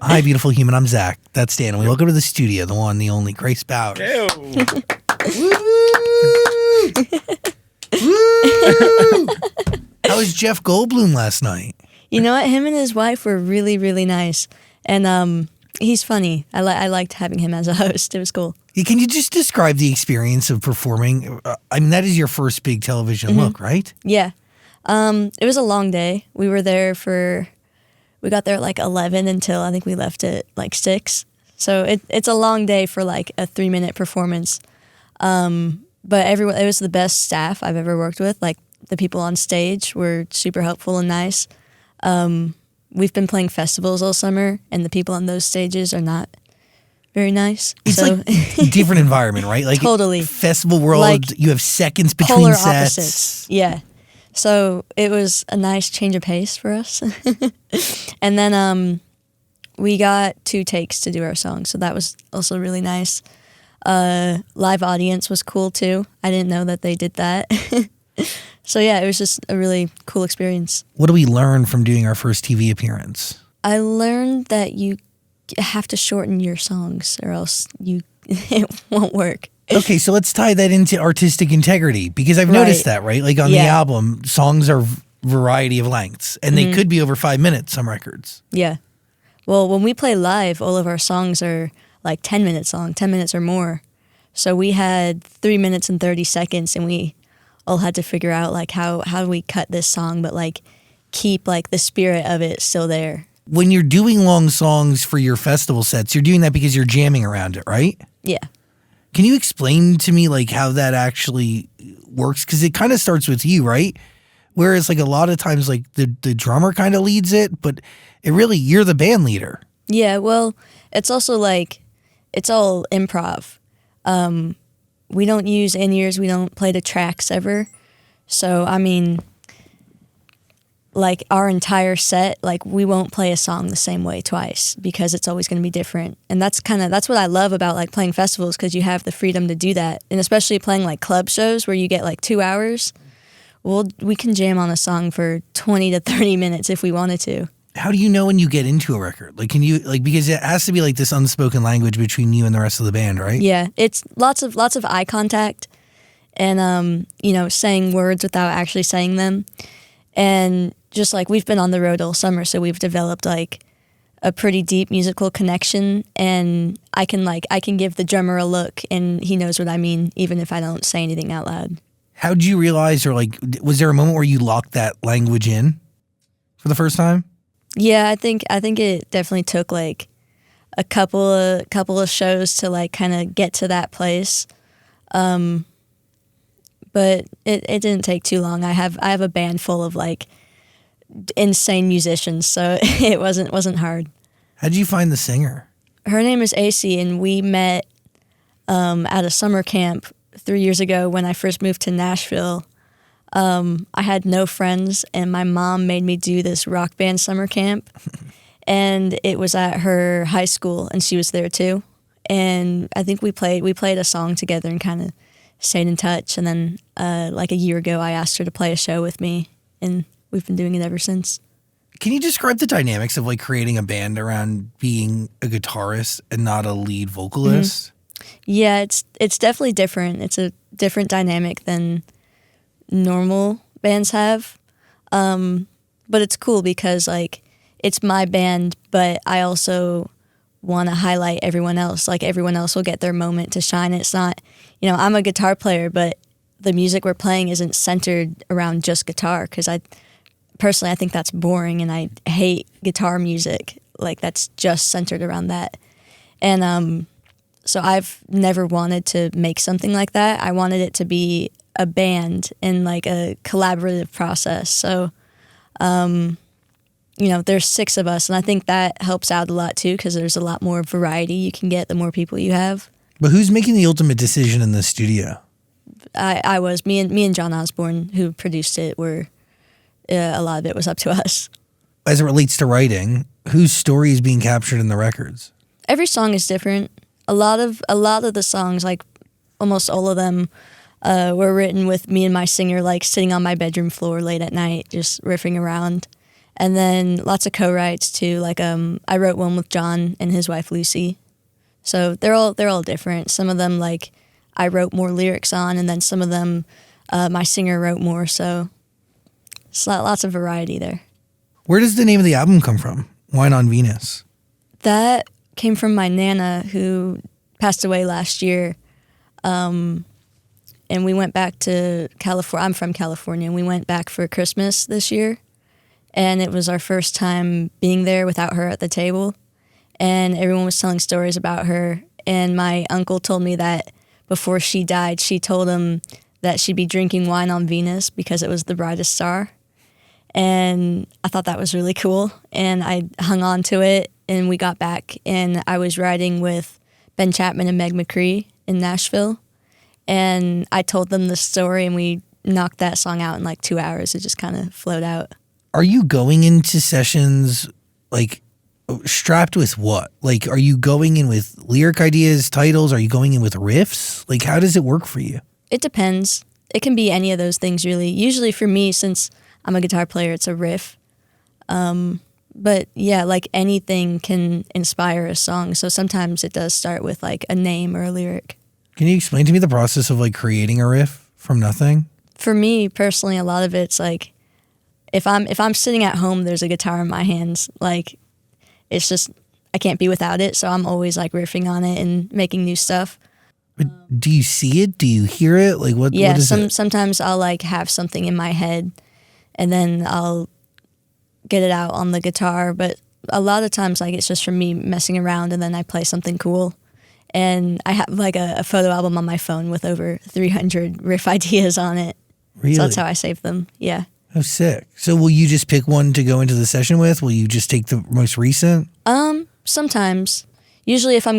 Hi, beautiful human. I'm Zach. That's Dan. And we welcome to the studio, the one, the only, Grace Bowers. Ew. Woo! How was Jeff Goldblum last night? You know what? Him and his wife were really, really nice. And he's funny. I liked having him as a host. It was cool. Can you just describe the experience of performing? I mean, that is your first big television look, right? Yeah. It was a long day. We were there we got there at like 11 until I think we left at like 6. So it's a long day for like a 3-minute performance. But it was the best staff I've ever worked with. Like the people on stage were super helpful and nice. We've been playing festivals all summer, and the people on those stages are not very nice. It's like different environment, right? Like totally. Festival world, Like you have seconds between polar sets. opposites. Yeah. So it was a nice change of pace for us. And then we got 2 takes to do our song, so that was also really nice. Live audience was cool too. I didn't know that they did that. So yeah, it was just a really cool experience. What do we learn from doing our first TV appearance? I learned that you have to shorten your songs or else it won't work. Okay, so let's tie that into artistic integrity, because I've noticed that, right? Like on the album, songs are variety of lengths, and they could be over 5 minutes, some records. Yeah. Well, when we play live, all of our songs are like 10 minutes long, 10 minutes or more. So we had 3 minutes and 30 seconds, and we all had to figure out like how do we cut this song, but like keep like the spirit of it still there. When you're doing long songs for your festival sets, you're doing that because you're jamming around it, right? Yeah. Can you explain to me like how that actually works? Because it kind of starts with you, right? Whereas like a lot of times like the drummer kind of leads it, but you're the band leader. Yeah, well, it's also like it's all improv. We don't use in-ears. We don't play the tracks ever. So, I mean, like our entire set, like we won't play a song the same way twice because it's always going to be different. And that's what I love about like playing festivals, because you have the freedom to do that. And especially playing like club shows where you get like 2 hours. We can jam on a song for 20 to 30 minutes if we wanted to. How do you know when you get into a record? Like, can you like, because it has to be like this unspoken language between you and the rest of the band, right? Yeah, it's lots of eye contact, and saying words without actually saying them, and just like we've been on the road all summer, so we've developed like a pretty deep musical connection, and I can give the drummer a look, and he knows what I mean, even if I don't say anything out loud. How'd you realize, or like, was there a moment where you locked that language in for the first time? Yeah, I think it definitely took like a couple of shows to like kind of get to that place, but it didn't take too long. I have a band full of like insane musicians, so it wasn't hard. How'd you find the singer? Her name is AC, and we met at a summer camp 3 years ago when I first moved to Nashville. I had no friends, and my mom made me do this rock band summer camp, and it was at her high school, and she was there too. And I think we played a song together and kind of stayed in touch. And then like a year ago, I asked her to play a show with me, and we've been doing it ever since. Can you describe the dynamics of like creating a band around being a guitarist and not a lead vocalist? Yeah, it's definitely different. It's a different dynamic than normal bands have, but it's cool because like it's my band, but I also want to highlight everyone else. Like everyone else will get their moment to shine. It's not, I'm a guitar player, but the music we're playing isn't centered around just guitar, because I think that's boring, and I hate guitar music like that's just centered around that. And so I've never wanted to make something like that. I wanted it to be a band and like a collaborative process. So, there's 6 of us, and I think that helps out a lot too, because there's a lot more variety you can get the more people you have. But who's making the ultimate decision in the studio? I was me and John Osbourne, who produced it. A lot of it was up to us. As it relates to writing, whose story is being captured in the records? Every song is different. A lot of the songs, like almost all of them, were written with me and my singer like sitting on my bedroom floor late at night, just riffing around. And then lots of co-writes too. Like I wrote one with John and his wife Lucy. So they're all different. Some of them like I wrote more lyrics on, and then some of them my singer wrote more. So it's lots of variety there. Where does the name of the album come from? Wine on Venus. That came from my Nana, who passed away last year. And we went back to California. I'm from California, and we went back for Christmas this year. And it was our first time being there without her at the table. And everyone was telling stories about her. And my uncle told me that before she died, she told him that she'd be drinking wine on Venus because it was the brightest star. And I thought that was really cool. And I hung on to it, and we got back. And I was riding with Ben Chapman and Meg McCree in Nashville. And I told them the story, and we knocked that song out in like 2 hours. It just kind of flowed out. Are you going into sessions like strapped with what? Like, are you going in with lyric ideas, titles? Are you going in with riffs? Like, how does it work for you? It depends. It can be any of those things, really. Usually for me, since I'm a guitar player, it's a riff. But yeah, like anything can inspire a song. So sometimes it does start with like a name or a lyric. Can you explain to me the process of like creating a riff from nothing? For me personally, a lot of it's like if I'm sitting at home, there's a guitar in my hands. Like it's just I can't be without it. So I'm always like riffing on it and making new stuff. But do you see it? Do you hear it? Like what? Yeah, what is it? Sometimes I'll like have something in my head, and then I'll get it out on the guitar. But a lot of times, like it's just from me messing around, and then I play something cool. And I have like a photo album on my phone with over 300 riff ideas on it. Really? So that's how I save them. Yeah. Oh, sick. So will you just pick one to go into the session with? Will you just take the most recent? Sometimes. Usually if I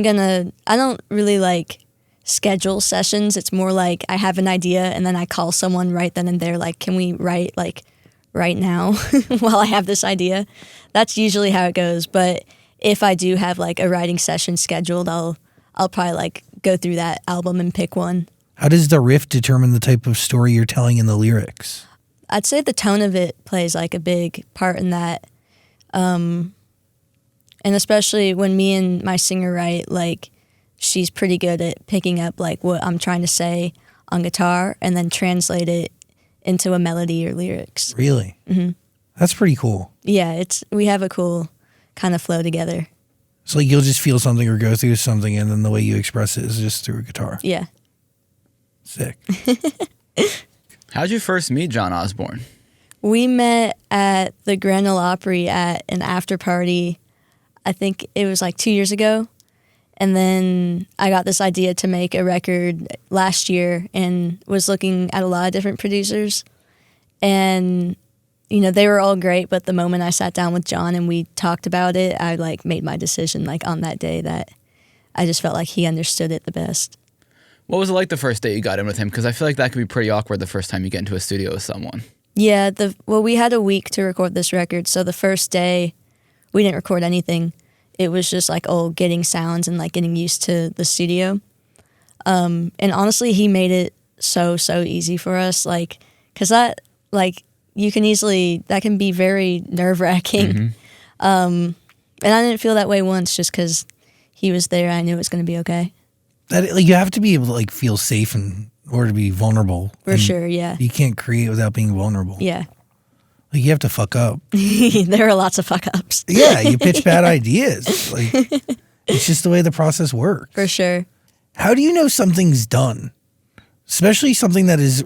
don't really like schedule sessions. It's more like I have an idea and then I call someone right then and there, like, can we write like right now while I have this idea? That's usually how it goes. But if I do have like a writing session scheduled, I'll probably like go through that album and pick one. How does the riff determine the type of story you're telling in the lyrics? I'd say the tone of it plays like a big part in that. And especially when me and my singer write, like she's pretty good at picking up like what I'm trying to say on guitar and then translate it into a melody or lyrics. Really? Mm-hmm. That's pretty cool. Yeah, we have a cool kind of flow together. So like you'll just feel something or go through something and then the way you express it is just through a guitar. Yeah. Sick. How'd you first meet John Osbourne? We met at the Grand Ole Opry at an after party. I think it was like 2 years ago. And then I got this idea to make a record last year and was looking at a lot of different producers. And, you know, they were all great, but the moment I sat down with John and we talked about it, I like made my decision like on that day that I just felt like he understood it the best. What was it like the first day you got in with him? Because I feel like that could be pretty awkward the first time you get into a studio with someone. Yeah, we had a week to record this record, so the first day we didn't record anything. It was just like getting sounds and like getting used to the studio. And honestly, he made it so easy for us, like because that like that can be very nerve-wracking. Mm-hmm. And I didn't feel that way once just because he was there. I knew it was going to be okay. That like you have to be able to like feel safe or to be vulnerable. For sure, yeah. You can't create without being vulnerable. Yeah. Like you have to fuck up. There are lots of fuck ups. Yeah, you pitch bad ideas. Like it's just the way the process works. For sure. How do you know something's done? Especially something that is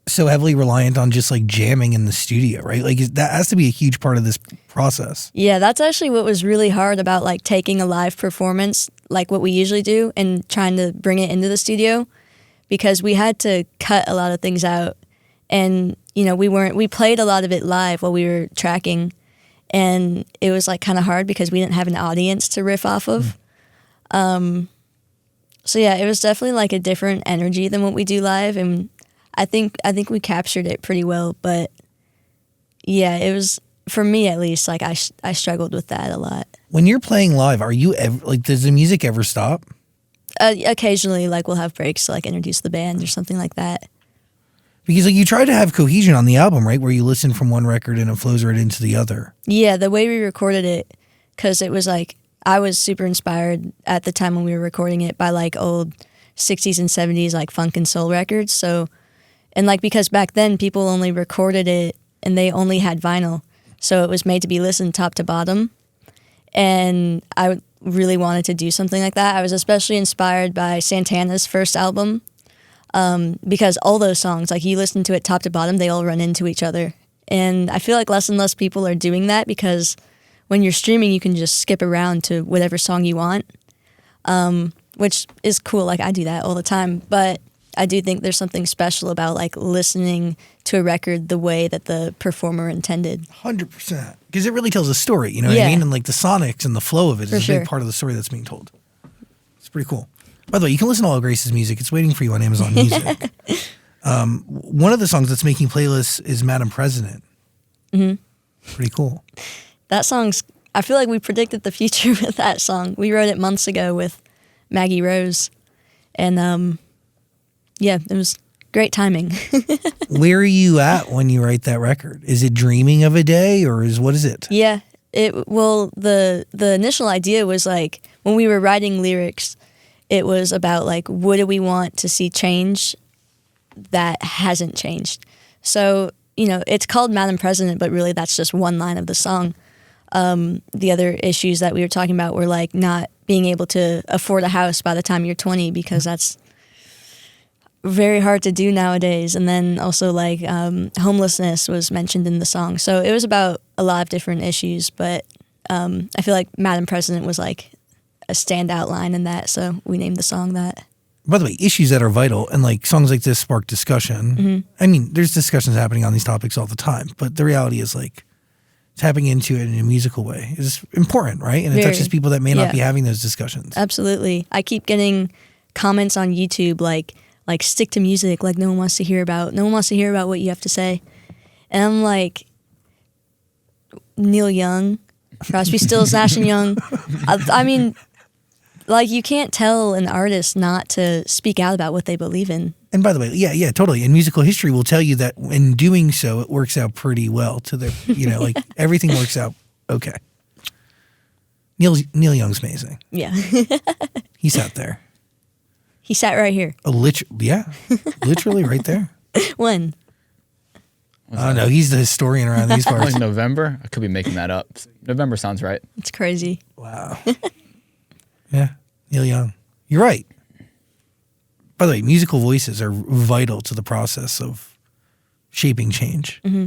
so heavily reliant on just like jamming in the studio, right? Like that has to be a huge part of this process. Yeah, that's actually what was really hard about like taking a live performance like what we usually do and trying to bring it into the studio, because we had to cut a lot of things out. And, you know, we played a lot of it live while we were tracking, and it was like kind of hard because we didn't have an audience to riff off of. So yeah, it was definitely like a different energy than what we do live, and I think we captured it pretty well. But yeah, it was, for me at least, like I struggled with that a lot. When you're playing live, are you ever like, does the music ever stop? Occasionally, like we'll have breaks to like introduce the band or something like that. Because like you try to have cohesion on the album, right? Where you listen from one record and it flows right into the other. Yeah, the way we recorded it, because it was like, I was super inspired at the time when we were recording it by like old 60s and 70s like funk and soul records. So, and like because back then people only recorded it and they only had vinyl. So it was made to be listened top to bottom. And I really wanted to do something like that. I was especially inspired by Santana's first album because all those songs, like you listen to it top to bottom, they all run into each other. And I feel like less and less people are doing that because when you're streaming, you can just skip around to whatever song you want, which is cool. Like I do that all the time. But I do think there's something special about like listening to a record the way that the performer intended. 100%. Because it really tells a story, you know what I mean? And like the sonics and the flow of it is a big part of the story that's being told. It's pretty cool. By the way, you can listen to all of Grace's music. It's waiting for you on Amazon Music. One of the songs that's making playlists is Maddam President. Mm-hmm. Pretty cool. That song's, I feel like we predicted the future with that song. We wrote it months ago with Maggie Rose. And yeah, it was great timing. Where are you at when you write that record? Is it dreaming of a day or what is it? Yeah. The initial idea was like when we were writing lyrics, it was about like what do we want to see change that hasn't changed. So, you know, it's called Maddam President, but really that's just one line of the song. The other issues that we were talking about were like not being able to afford a house by the time you're 20 because that's very hard to do nowadays. And then also like homelessness was mentioned in the song. So it was about a lot of different issues, but I feel like Maddam President was like a standout line in that. So we named the song that. By the way, issues that are vital and like songs like this spark discussion. Mm-hmm. I mean, there's discussions happening on these topics all the time, but the reality is like tapping into it in a musical way is important, right? And it touches people that may not be having those discussions. Absolutely. I keep getting comments on YouTube like stick to music, like no one wants to hear about what you have to say. And I'm like, Neil Young, Crosby, Stills, Nash and Young. I mean, like you can't tell an artist not to speak out about what they believe in. And by the way, yeah, totally. And musical history will tell you that in doing so, it works out pretty well to their, you know, like everything works out okay. Neil Young's amazing. Yeah. He sat there. He sat right here. Literally right there. When? I don't know. He's the historian around these parts. Like November? I could be making that up. November sounds right. It's crazy. Wow. Yeah, Neil Young. You're right. By the way, musical voices are vital to the process of shaping change. Mm-hmm.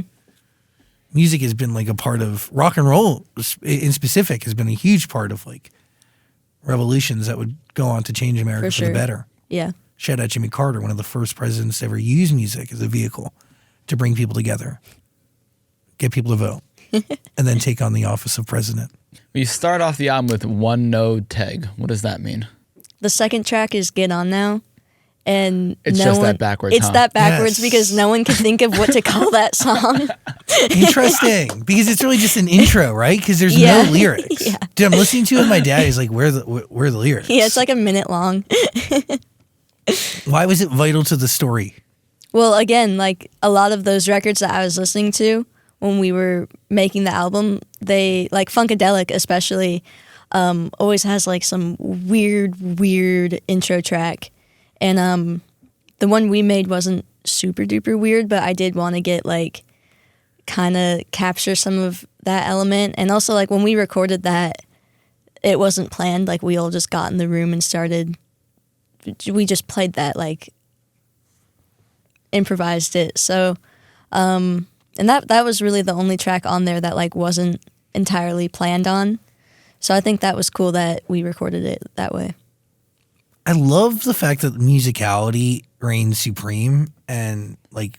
Music has been like a part of rock and roll in specific has been a huge part of like revolutions that would go on to change America for the better. Yeah. Shout out Jimmy Carter, one of the first presidents to ever use music as a vehicle to bring people together, get people to vote, and then take on the office of president. You start off the album with one node tag. What does that mean? The second track is Get On Now. And it's just that backwards. It's that backwards because no one can think of what to call that song. Interesting, because it's really just an intro, right? Because there's no lyrics. Yeah. Dude, I'm listening to it. And my dad is like, "Where are the lyrics?" Yeah, it's like a minute long. Why was it vital to the story? Well, again, like a lot of those records that I was listening to when we were making the album, they like Funkadelic especially always has like some weird intro track. And the one we made wasn't super duper weird, but I did want to get like kind of capture some of that element. And also like when we recorded that, it wasn't planned. Like we all just got in the room and we just played that, like improvised it. So, and that was really the only track on there that like wasn't entirely planned on. So I think that was cool that we recorded it that way. I love the fact that musicality reigns supreme and like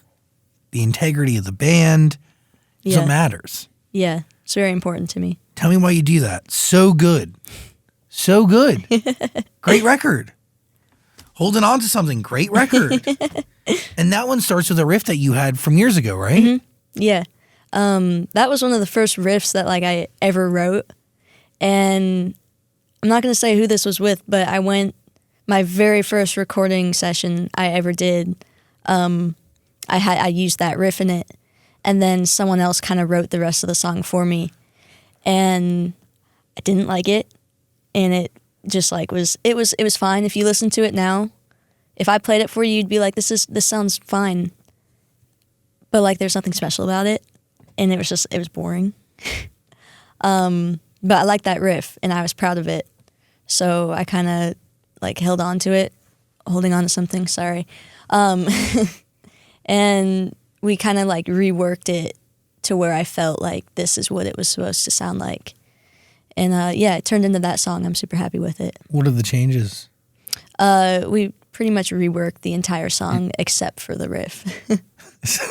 the integrity of the band is what matters. Yeah, it's very important to me. Tell me why you do that. So good. So good. Great record. Holding on to something. Great record. And that one starts with a riff that you had from years ago, right? Mm-hmm. Yeah. That was one of the first riffs that like I ever wrote. And I'm not going to say who this was with, but my very first recording session I ever did, I I used that riff in it, and then someone else kind of wrote the rest of the song for me, and I didn't like it, and it just like was fine. If you listen to it now, if I played it for you, you'd be like, this sounds fine, but like there's nothing special about it, and it was boring. But I liked that riff, and I was proud of it, so I kind of like held on to it, holding on to something. Sorry. And we kind of like reworked it to where I felt like this is what it was supposed to sound like. And yeah, it turned into that song. I'm super happy with it. What are the changes? We pretty much reworked the entire song except for the riff.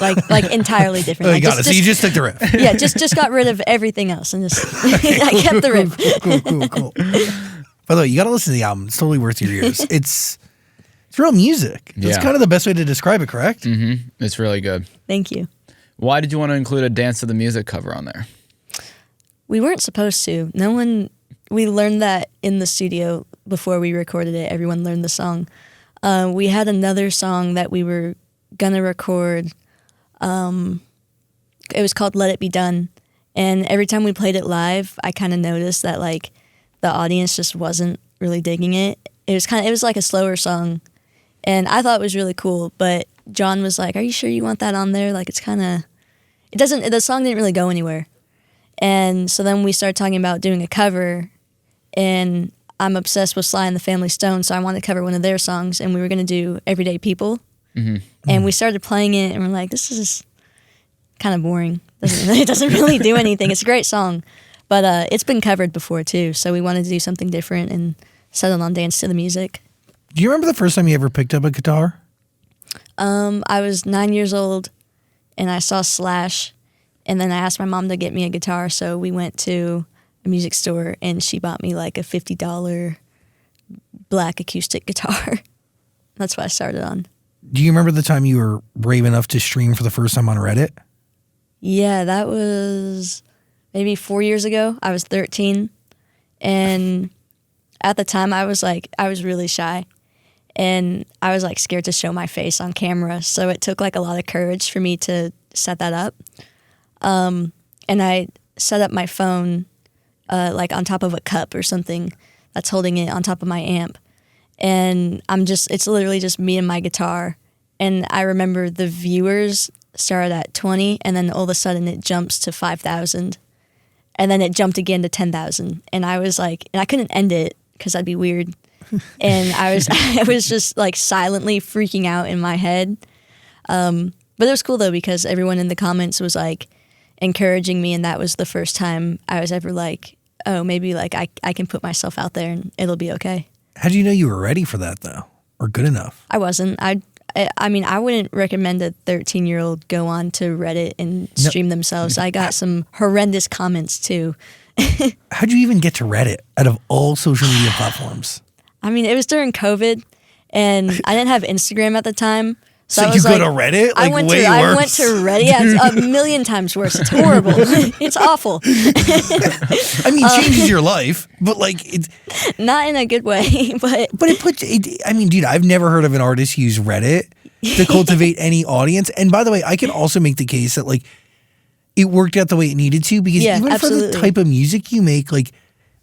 like entirely different. Oh, you like, got it. So you just took the riff. Yeah, just got rid of everything else and just I kept the riff. Cool. By the way, you got to listen to the album. It's totally worth your ears. It's real music. That's kind of the best way to describe it, correct? Mm-hmm. It's really good. Thank you. Why did you want to include a Dance to the Music cover on there? We weren't supposed to. We learned that in the studio before we recorded it. Everyone learned the song. We had another song that we were going to record. It was called Let It Be Done. And every time we played it live, I kind of noticed that like the audience just wasn't really digging it. It was like a slower song. And I thought it was really cool, but John was like, "Are you sure you want that on there? Like, the song didn't really go anywhere." And so then we started talking about doing a cover, and I'm obsessed with Sly and the Family Stone, so I wanted to cover one of their songs, and we were going to do Everyday People. Mm-hmm. And we started playing it, and we're like, this is kind of boring. It doesn't really do anything. It's a great song, but it's been covered before, too, so we wanted to do something different and settle on Dance to the Music. Do you remember the first time you ever picked up a guitar? I was 9 years old, and I saw Slash, and then I asked my mom to get me a guitar, so we went to a music store, and she bought me like a $50 black acoustic guitar. That's what I started on. Do you remember the time you were brave enough to stream for the first time on Reddit? Yeah, that was maybe 4 years ago. I was 13, and at the time I was really shy. And I was like scared to show my face on camera. So it took like a lot of courage for me to set that up. And I set up my phone like on top of a cup or something that's holding it on top of my amp. And it's literally just me and my guitar. And I remember the viewers started at 20, and then all of a sudden it jumps to 5,000. And then it jumped again to 10,000. And I was like, and I couldn't end it because that'd be weird. And I was just like silently freaking out in my head. But it was cool though, because everyone in the comments was like encouraging me, and that was the first time I was ever like, oh, maybe like I can put myself out there and it'll be okay. How do you know you were ready for that though, or good enough? I wasn't. I mean, I wouldn't recommend a 13-year-old go on to Reddit and stream themselves. I got some horrendous comments too. How'd you even get to Reddit out of all social media platforms? I mean, it was during COVID, and I didn't have Instagram at the time. So I you was go to Reddit? I went to Reddit. Yeah, it's a million times worse. It's horrible. It's awful. I mean, it changes your life, but like it's not in a good way. But it puts. I mean, dude, I've never heard of an artist use Reddit to cultivate any audience. And by the way, I can also make the case that like it worked out the way it needed to, because even absolutely. for the type of music you make, like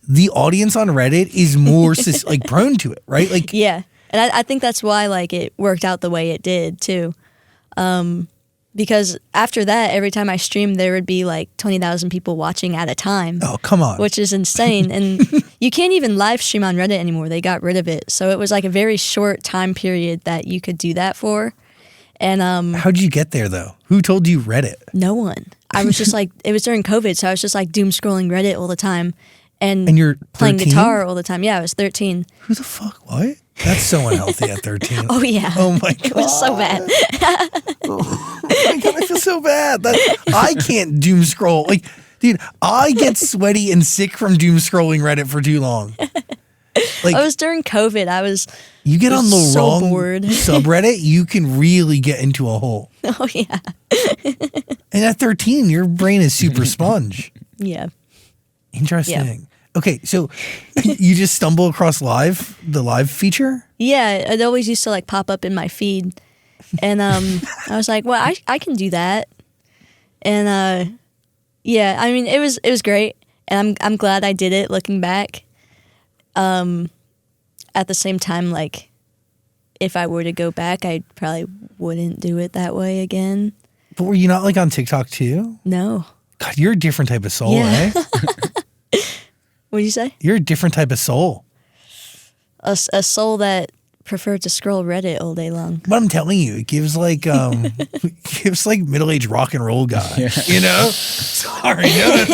the audience on Reddit is more like prone to it, right? Like yeah. And I think that's why like it worked out the way it did too, because after that, every time I streamed, there would be like 20,000 people watching at a time. Oh, come on! Which is insane, and you can't even live stream on Reddit anymore. They got rid of it, so it was like a very short time period that you could do that for. And how'd you get there though? Who told you Reddit? No one. I was just like, it was during COVID, so I was just like doom scrolling Reddit all the time, and you're playing 13? Guitar all the time. Yeah, I was 13. Who the fuck? What? That's so unhealthy at 13. Oh, yeah. Oh, my God. It was so bad. Oh, my God, I feel so bad. I can't doom scroll. Like, dude, I get sweaty and sick from doom scrolling Reddit for too long. Like, I was during COVID. You get on the so wrong bored. subreddit, you can really get into a hole. Oh, yeah. And at 13, your brain is super sponge. Yeah. Interesting. Yeah. Okay, so you just stumble across the live feature? Yeah, it always used to like pop up in my feed, And I was like, well, I can do that. And yeah, I mean, it was great, and I'm glad I did it. Looking back, at the same time, like, if I were to go back, I probably wouldn't do it that way again. But were you not like on TikTok too? No. God, you're a different type of soul, Yeah. eh? What'd you say? You're a different type of soul. A soul that preferred to scroll Reddit all day long. But I'm telling you, it gives like gives like middle-aged rock and roll guy. Yeah. You know? Sorry. No.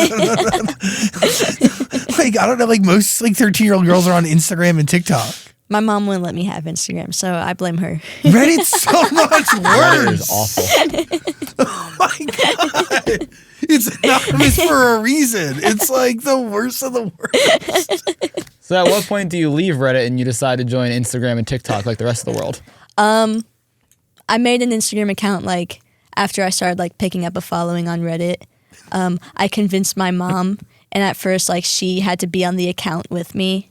Like, I don't know, like most like 13-year-old girls are on Instagram and TikTok. My mom wouldn't let me have Instagram, so I blame her. Reddit's so much Reddit worse. is awful. Oh my God. It's anonymous for a reason. It's like the worst of the worst. So at what point do you leave Reddit and you decide to join Instagram and TikTok like the rest of the world? I made an Instagram account like after I started like picking up a following on Reddit. I convinced my mom, and at first like she had to be on the account with me.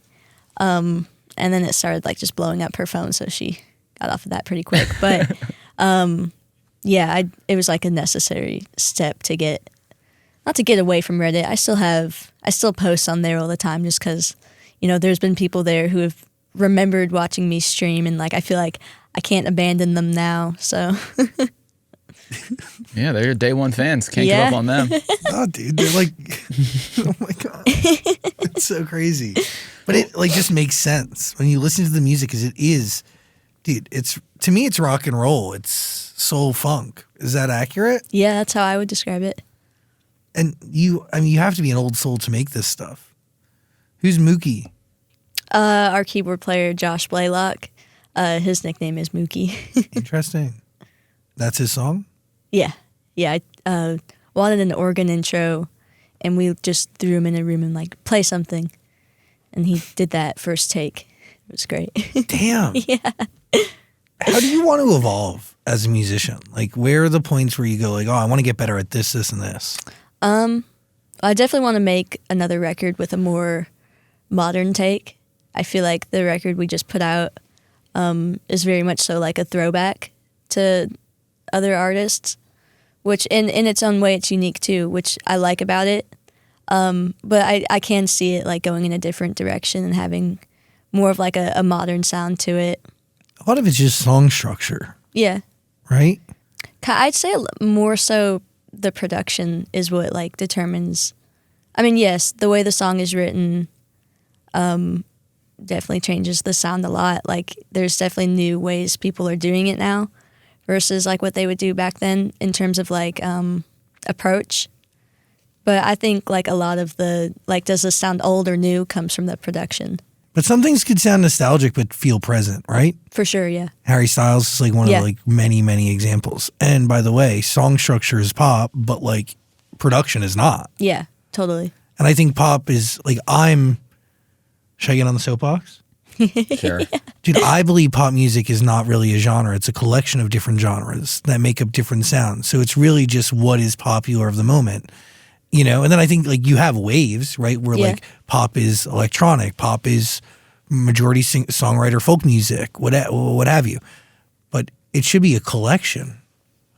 And then it started like just blowing up her phone, so she got off of that pretty quick. But yeah, it was like a necessary step to get, not to get away from Reddit. I still post on there all the time just because, you know, there's been people there who have remembered watching me stream, and like I feel like I can't abandon them now. So Yeah, they're your day one fans. Can't Yeah. give up on them. Oh, dude, they're like, oh my God, it's so crazy. But it like just makes sense when you listen to the music, because it is, dude. It's, to me, it's rock and roll. It's soul funk. Is that accurate? yeah, that's how I would describe it. And you have to be an old soul to make this stuff. Who's Mookie? Our keyboard player Josh Blaylock, his nickname is Mookie. Interesting. That's his song? Yeah. I wanted an organ intro, and we just threw him in a room and like play something, and he did that first take. It was great. Damn. Yeah. How do you want to evolve as a musician? Like, where are the points where you go like, oh, I want to get better at this, this, and this? I definitely want to make another record with a more modern take. I feel like the record we just put out is very much so like a throwback to other artists, which in its own way it's unique too, which I like about it. But I can see it like going in a different direction and having more of like a modern sound to it. A lot of it's just song structure, Yeah. right? I'd say more so the production is what like determines. I mean, yes, the way the song is written definitely changes the sound a lot. Like there's definitely new ways people are doing it now versus like what they would do back then in terms of like approach. But I think like a lot of the like, does this sound old or new, comes from the production. But some things could sound nostalgic but feel present, right? For sure, yeah. Harry Styles is like one Yeah. of like many, many examples. And by the way, song structure is pop, but like production is not. Yeah, totally. And I think pop is like, should I get on the soapbox? Sure. Dude, I believe pop music is not really a genre. It's a collection of different genres that make up different sounds. So it's really just what is popular of the moment, you know? And then I think like you have waves, right? Where Yeah. like pop is electronic, pop is majority songwriter folk music, what have you. But it should be a collection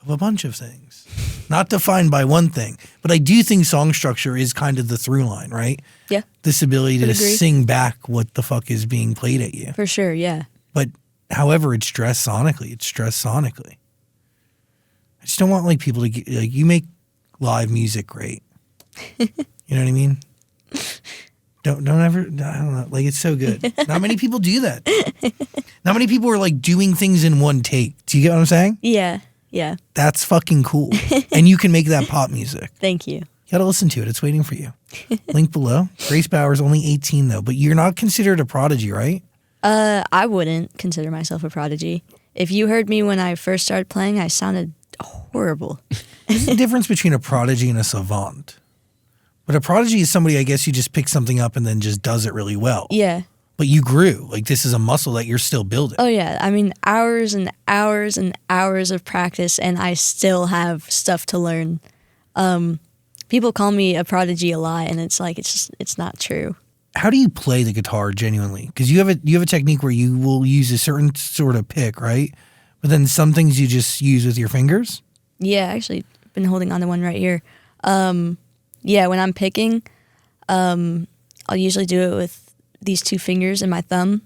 of a bunch of things, not defined by one thing. But I do think song structure is kind of the through line, right? Yeah, This ability to Would agree. sing back what the fuck is being played at you. for sure, yeah. But however it's dressed sonically, I just don't want like people to get, like, you make live music great. You know what I mean? Don't ever, I don't know, like it's so good. Not many people do that. Not many people are like doing things in one take. Do you get what I'm saying? Yeah. That's fucking cool. And you can make that pop music. Thank you. You gotta listen to it. It's waiting for you. Link below. Grace Bauer's only 18 though, but you're not considered a prodigy, right? I wouldn't consider myself a prodigy. If you heard me when I first started playing, I sounded horrible. There's a difference between a prodigy and a savant. But a prodigy is somebody, I guess, you just pick something up and then just does it really well. Yeah. But you grew. Like, this is a muscle that you're still building. Oh, yeah. I mean, hours and hours and hours of practice, and I still have stuff to learn. People call me a prodigy a lot, and it's like, it's not true. How do you play the guitar genuinely? Because you have a technique where you will use a certain sort of pick, right? But then some things you just use with your fingers? Yeah, actually, been holding on to one right here. Yeah, when I'm picking, I'll usually do it with these two fingers and my thumb.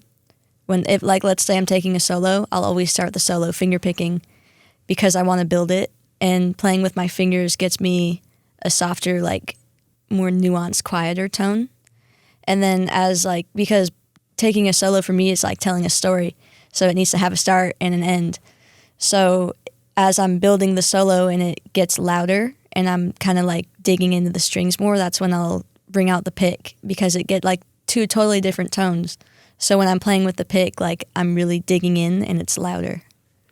Let's say I'm taking a solo, I'll always start the solo finger picking because I want to build it. And playing with my fingers gets me a softer, like, more nuanced, quieter tone. And then because taking a solo for me is like telling a story. So it needs to have a start and an end. So as I'm building the solo and it gets louder and I'm kind of like digging into the strings more, that's when I'll bring out the pick because it get like two totally different tones. So when I'm playing with the pick, like I'm really digging in and it's louder.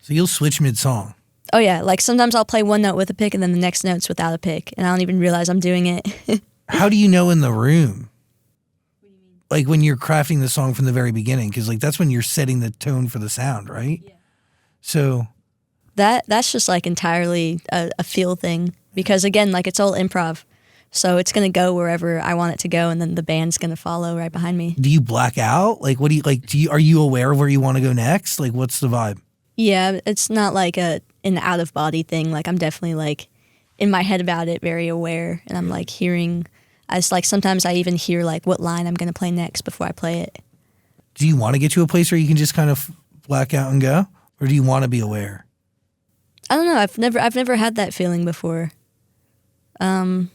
So you'll switch mid-song? Oh yeah, like sometimes I'll play one note with a pick and then the next note's without a pick and I don't even realize I'm doing it. How do you know in the room? Like when you're crafting the song from the very beginning, because like that's when you're setting the tone for the sound, right? Yeah. So that's just like entirely a feel thing because again, like it's all improv, so it's gonna go wherever I want it to go, and then the band's gonna follow right behind me. Do you black out? Like what do you like? Are you aware of where you want to go next? Like what's the vibe? Yeah, it's not like an out of body thing. Like I'm definitely like in my head about it, very aware, and I'm like hearing. It's like sometimes I even hear like what line I'm going to play next before I play it. Do you want to get to a place where you can just kind of black out and go? Or do you want to be aware? I don't know. I've never had that feeling before. I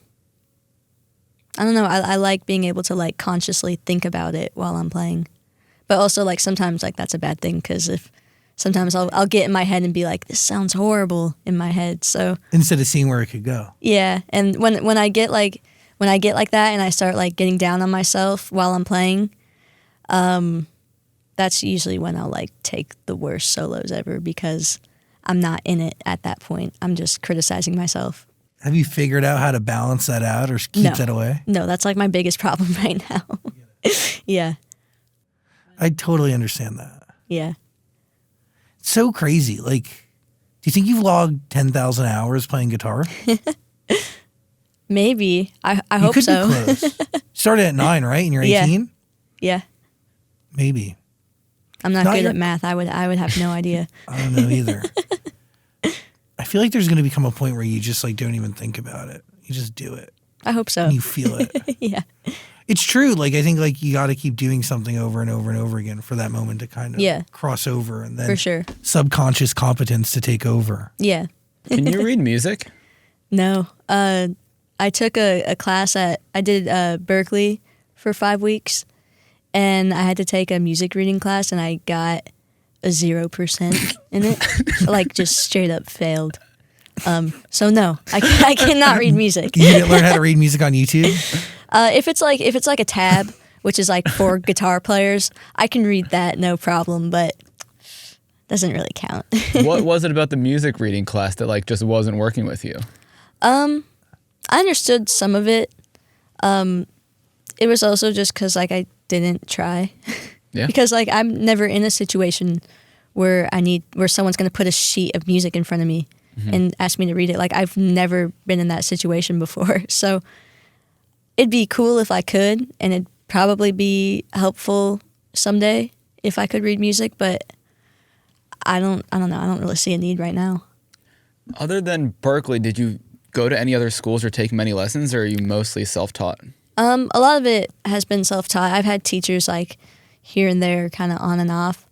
don't know. I like being able to like consciously think about it while I'm playing. But also like sometimes like that's a bad thing because sometimes I'll get in my head and be like, this sounds horrible in my head. So instead of seeing where it could go. Yeah. And when I get like that and I start like getting down on myself while I'm playing, that's usually when I'll like take the worst solos ever because I'm not in it at that point. I'm just criticizing myself. Have you figured out how to balance that out or keep that away? No, that's like my biggest problem right now. Yeah. I totally understand that. Yeah. It's so crazy. Like, do you think you've logged 10,000 hours playing guitar? Maybe. I hope so. You could be close. Started at 9, right? And you're 18? Yeah. Maybe. I'm not good at math. I would have no idea. I don't know either. I feel like there's going to become a point where you just like don't even think about it. You just do it. I hope so. And you feel it. Yeah. It's true. Like I think like you got to keep doing something over and over and over again for that moment to kind of cross over and then for sure. Subconscious competence to take over. Yeah. Can you read music? No. I took a class I did Berkeley for 5 weeks, and I had to take a music reading class, and I got a 0% in it, like just straight up failed. So no, I cannot read music. You didn't learn how to read music on YouTube? If it's like a tab, which is like for guitar players, I can read that no problem, but doesn't really count. What was it about the music reading class that like just wasn't working with you? I understood some of it. It was also just because like I didn't try. Yeah. Because like I'm never in a situation where someone's going to put a sheet of music in front of me and ask me to read it. Like I've never been in that situation before. So it'd be cool if I could, and it'd probably be helpful someday if I could read music, but I don't know. I don't really see a need right now. Other than Berkeley, did you go to any other schools or take many lessons, or are you mostly self-taught? A lot of it has been self-taught. I've had teachers like here and there, kind of on and off.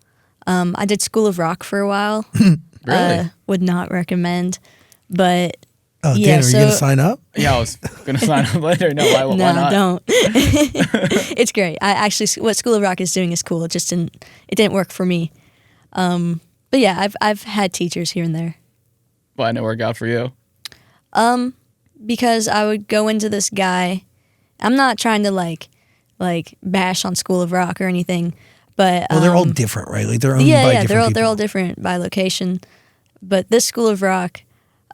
I did School of Rock for a while. Really? Would not recommend, but oh, yeah. Dan, are you going to sign up? Yeah, I was going to sign up later. No, why not? Don't. It's great. What School of Rock is doing is cool. It didn't work for me. But yeah, I've had teachers here and there. Why didn't it work out for you? Because I would go into this guy. I'm not trying to like bash on School of Rock or anything, but well, they're all different, right? Like they're owned by different people. They're all different by location. But this School of Rock,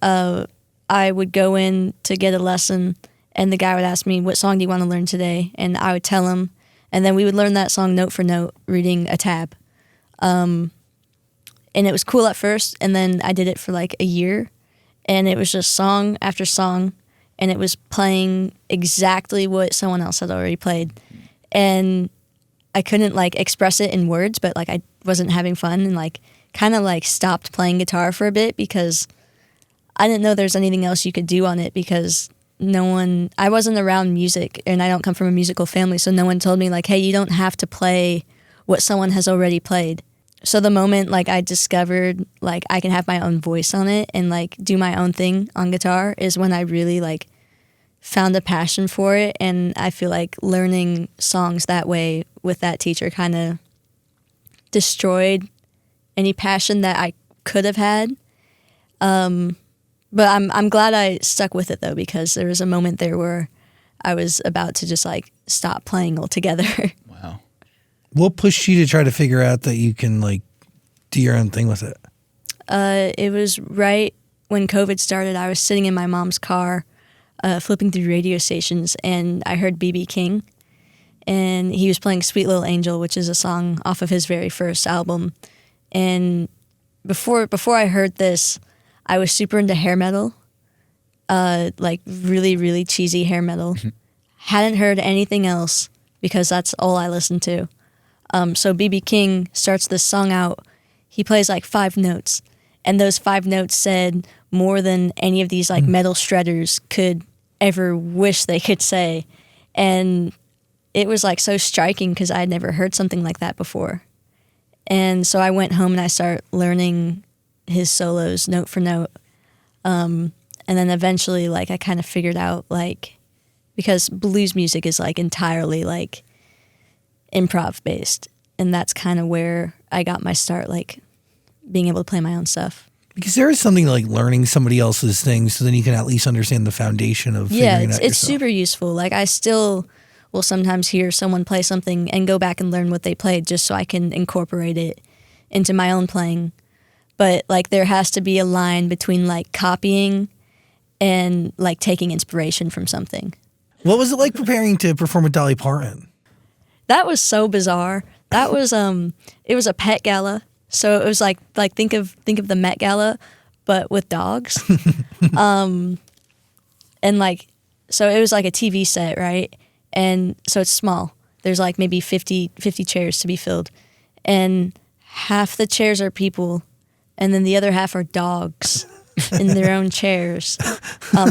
I would go in to get a lesson, and the guy would ask me, "What song do you want to learn today?" And I would tell him, and then we would learn that song note for note, reading a tab. And it was cool at first, and then I did it for like a year, and it was just song after song, and it was playing exactly what someone else had already played. And I couldn't like express it in words, but like I wasn't having fun and like kind of like stopped playing guitar for a bit because I didn't know there's anything else you could do on it because I wasn't around music and I don't come from a musical family, so no one told me like, hey, you don't have to play what someone has already played. So the moment like I discovered like I can have my own voice on it and like do my own thing on guitar is when I really like found a passion for it. And I feel like learning songs that way with that teacher kind of destroyed any passion that I could have had. But I'm glad I stuck with it though, because there was a moment there where I was about to just like stop playing altogether. Wow. What pushed you to try to figure out that you can like do your own thing with it? It was right when COVID started. I was sitting in my mom's car, flipping through radio stations, and I heard B.B. King, and he was playing "Sweet Little Angel," which is a song off of his very first album. And before I heard this, I was super into hair metal, like really, really cheesy hair metal. Hadn't heard anything else because that's all I listened to. So B.B. King starts this song out. He plays like 5 notes, and those 5 notes said more than any of these like metal shredders could ever wish they could say. And it was like so striking because I had never heard something like that before. And so I went home and I started learning his solos note for note. And then eventually like I kind of figured out like, because blues music is like entirely like improv based, and that's kind of where I got my start, like being able to play my own stuff. Because there is something like learning somebody else's things, so then you can at least understand the foundation of figuring it out it's yourself. super useful. Like I still will sometimes hear someone play something and go back and learn what they played just so I can incorporate it into my own playing. But like there has to be a line between like copying and like taking inspiration from something. What was it like preparing to perform with Dolly Parton? That was so bizarre. That was it was a pet gala. So it was like think of the Met Gala, but with dogs. And like so it was like a TV set, right? And so it's small. There's like maybe 50 chairs to be filled. And half the chairs are people, and then the other half are dogs in their own chairs,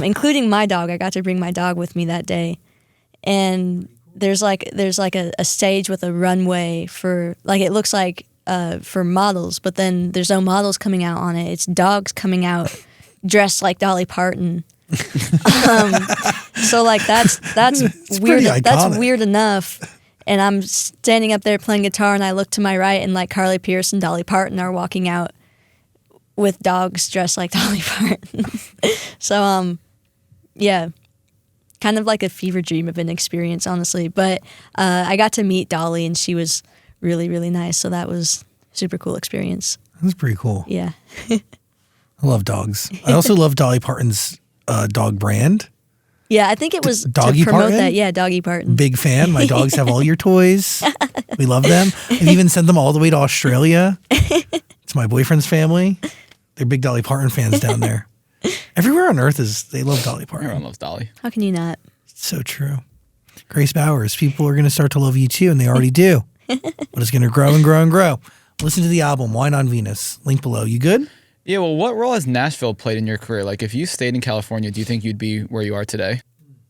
including my dog. I got to bring my dog with me that day. And there's like a stage with a runway for, like, it looks like for models, but then there's no models coming out on it. It's dogs coming out dressed like Dolly Parton. So like that's weird. That's weird enough. And I'm standing up there playing guitar, and I look to my right, and like Carly Pearce and Dolly Parton are walking out with dogs dressed like Dolly Parton. So yeah, kind of like a fever dream of an experience, honestly. But I got to meet Dolly, and she was really, really nice. So that was a super cool experience. That's pretty cool. Yeah. I love dogs. I also love Dolly Parton's dog brand. Yeah, I think it was Doggy to promote Parton? that. Yeah, Doggy Parton. Big fan. My dogs have all your toys. We love them. I've even sent them all the way to Australia. It's my boyfriend's family. They're big Dolly Parton fans down there. Everywhere on earth they love Dolly Parton. Everyone loves Dolly. How can you not? It's so true. Grace Bowers, people are going to start to love you too, and they already do. But it's going to grow and grow and grow. Listen to the album, Wine on Venus. Link below. You good? Yeah, well, what role has Nashville played in your career? Like, if you stayed in California, do you think you'd be where you are today?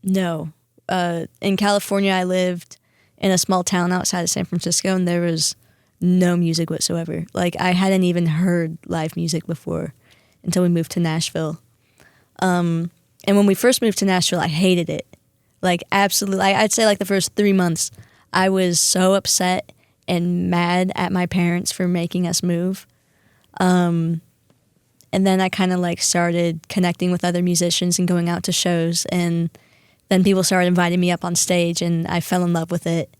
No. In California, I lived in a small town outside of San Francisco, and there was no music whatsoever. Like, I hadn't even heard live music before until we moved to Nashville. And when we first moved to Nashville, I hated it. Like, absolutely. I'd say, like, the first 3 months, I was so upset and mad at my parents for making us move. And then I kind of like started connecting with other musicians and going out to shows, and then people started inviting me up on stage, and I fell in love with it.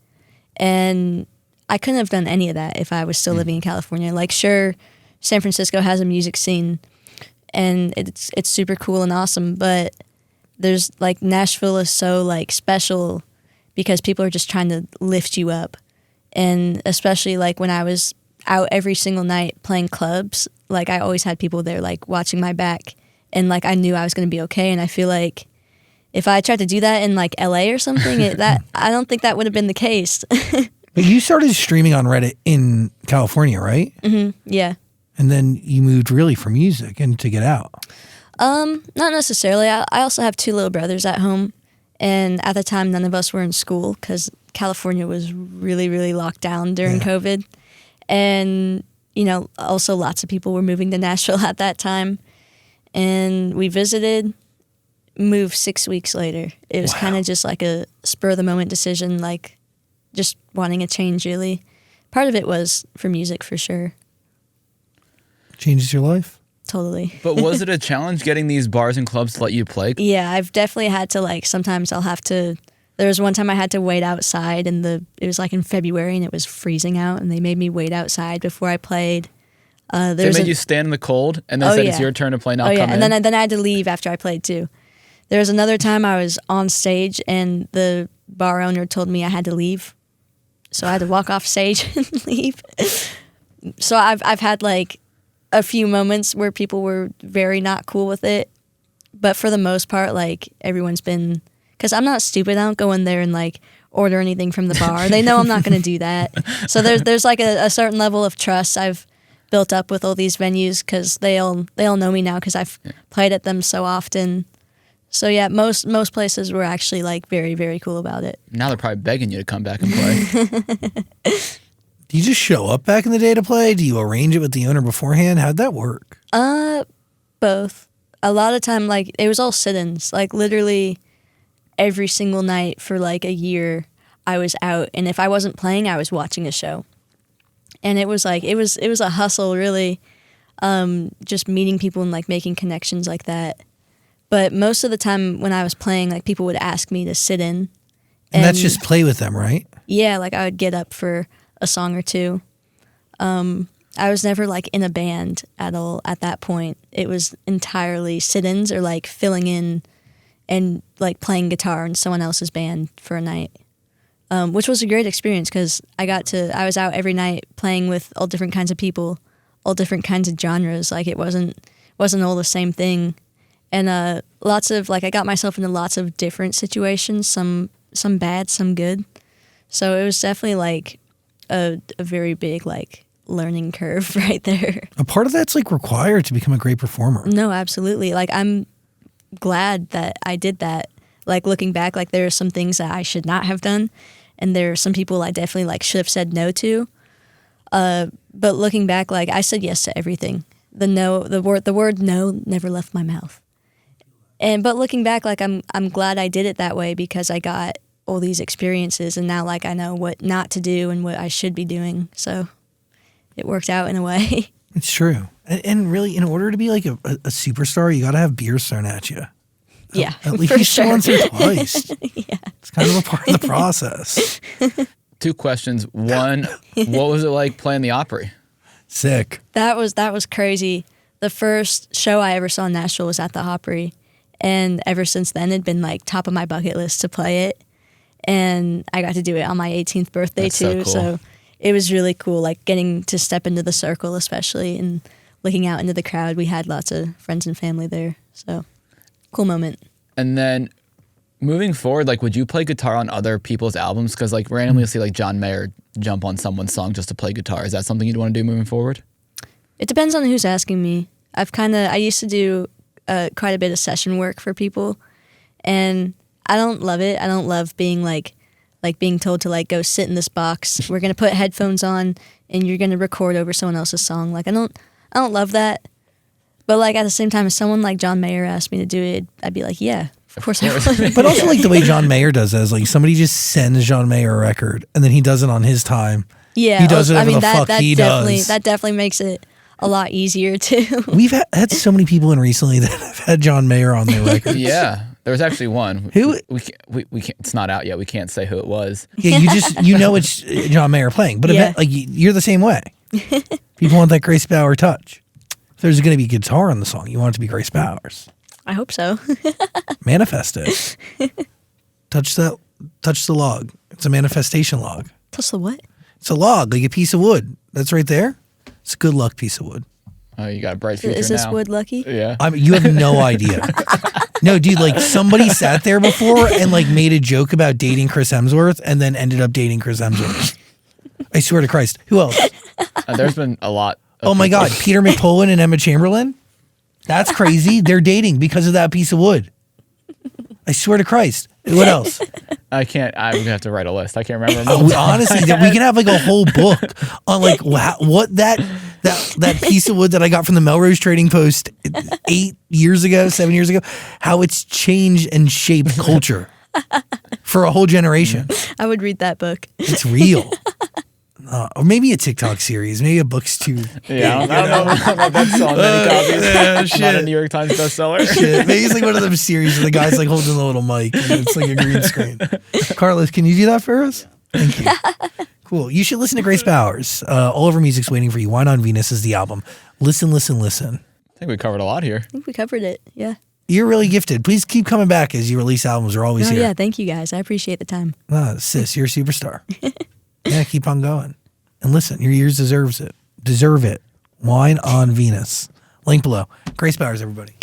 And I couldn't have done any of that if I was still living in California. Like, sure, San Francisco has a music scene, and it's super cool and awesome, but there's like Nashville is so like special because people are just trying to lift you up. And especially like when I was out every single night playing clubs, like I always had people there like watching my back, and like I knew I was going to be okay. And I feel like if I tried to do that in like LA or something, I don't think that would have been the case. But you started streaming on Reddit in California, right? Mm-hmm. Yeah. And then you moved really for music and to get out. Not necessarily. I also have 2 little brothers at home, and at the time, none of us were in school because California was really, really locked down during COVID. And, also lots of people were moving to Nashville at that time. And we visited, moved 6 weeks later. It was kind of just like a spur-of-the-moment decision, like just wanting a change, really. Part of it was for music, for sure. Changes your life? Totally. But was it a challenge getting these bars and clubs to let you play? Yeah, I've definitely had to, sometimes I'll have to, there was one time I had to wait outside, and it was in February, and it was freezing out, and they made me wait outside before I played. They made you stand in the cold, and then said it's your turn to play, now come in? And then I had to leave after I played, too. There was another time I was on stage, and the bar owner told me I had to leave, so I had to walk off stage and leave. So I've had, a few moments where people were very not cool with it, but for the most part, everyone's been, because I'm not stupid. I don't go in there and order anything from the bar. They know I'm not going to do that. So there's a certain level of trust I've built up with all these venues because they all know me now because I've played at them so often. So yeah, most places were actually very, very cool about it. Now they're probably begging you to come back and play. Do you just show up back in the day to play? Do you arrange it with the owner beforehand? How'd that work? Both. A lot of time, it was all sit-ins. Literally every single night for a year, I was out, and if I wasn't playing, I was watching a show. And it was it was a hustle, really, just meeting people and making connections like that. But most of the time when I was playing, people would ask me to sit in. And that's just play with them, right? Yeah, I would get up for a song or two. I was never in a band at all at that point. It was entirely sit-ins or filling in and playing guitar in someone else's band for a night, which was a great experience because I was out every night playing with all different kinds of people, all different kinds of genres. It wasn't all the same thing, and lots of I got myself into lots of different situations, some bad, some good. So it was definitely a very big learning curve right there. A part of that's required to become a great performer. No, absolutely. I'm glad that I did that. Looking back, there are some things that I should not have done, and there are some people I definitely should have said no to. But looking back, I said yes to everything. The word no never left my mouth. But looking back, I'm glad I did it that way because I got all these experiences, and now I know what not to do and what I should be doing. So it worked out in a way. It's true. And really, in order to be a superstar, you got to have beers thrown at you. Yeah, at least for sure. once or twice. Yeah. It's kind of a part of the process. 2 questions. One, what was it like playing the Opry? Sick. That was crazy. The first show I ever saw in Nashville was at the Opry, and ever since then, it'd been top of my bucket list to play it. And I got to do it on my 18th birthday That's too. So cool. So it was really cool, getting to step into the circle, especially, and looking out into the crowd. We had lots of friends and family there. So cool moment. And then moving forward, would you play guitar on other people's albums? Because randomly you'll see John Mayer jump on someone's song just to play guitar. Is that something you'd want to do moving forward? It depends on who's asking me. I used to do quite a bit of session work for people, and I don't love it. I don't love being being told to go sit in this box. We're gonna put headphones on and you're gonna record over someone else's song. I don't love that. But at the same time, if someone like John Mayer asked me to do it, I'd be yeah, of course I would. But also the way John Mayer does it is somebody just sends John Mayer a record and then he does it on his time. Yeah, he does whatever the fuck he does. That definitely makes it a lot easier too. We've had so many people in recently that have had John Mayer on their records. Yeah. There was actually one. Who? We can't, it's not out yet. We can't say who it was. Yeah, it's John Mayer playing, but you're the same way. People want that Grace Bauer touch. If there's going to be guitar on the song, you want it to be Grace Bauer's. I hope so. Manifest it. Touch the log. It's a manifestation log. Touch the what? It's a log, a piece of wood. That's right there. It's a good luck piece of wood. Oh, you got a bright future now. Is this wood lucky? Yeah. You have no idea. No, dude, somebody sat there before and made a joke about dating Chris Hemsworth and then ended up dating Chris Hemsworth. I swear to Christ. Who else? There's been a lot Oh my God, Peter McPolin and Emma Chamberlain? That's crazy. They're dating because of that piece of wood. I swear to Christ. What else? I can't. I would have to write a list. I can't remember. Honestly, we can have like a whole book on like what that piece of wood that I got from the Melrose Trading Post 7 years ago, how it's changed and shaped culture for a whole generation. I would read that book. It's real. Or maybe a TikTok series. Maybe a book's too. Yeah, I don't know about that selling many copies. Not a New York Times bestseller. Shit. Maybe it's like one of them series where the guy's like holding the little mic and it's like a green screen. Carlos, can you do that for us? Thank you. Cool. You should listen to Grace Bowers. All of her music's waiting for you. Wine on Venus is the album. Listen. I think we covered a lot here. I think we covered it. Yeah. You're really gifted. Please keep coming back as you release albums. We're always here. Yeah, thank you guys. I appreciate the time. Sis, you're a superstar. Yeah, keep on going. And listen, your ears deserve it. Wine on Venus. Link below. Grace Bowers, everybody.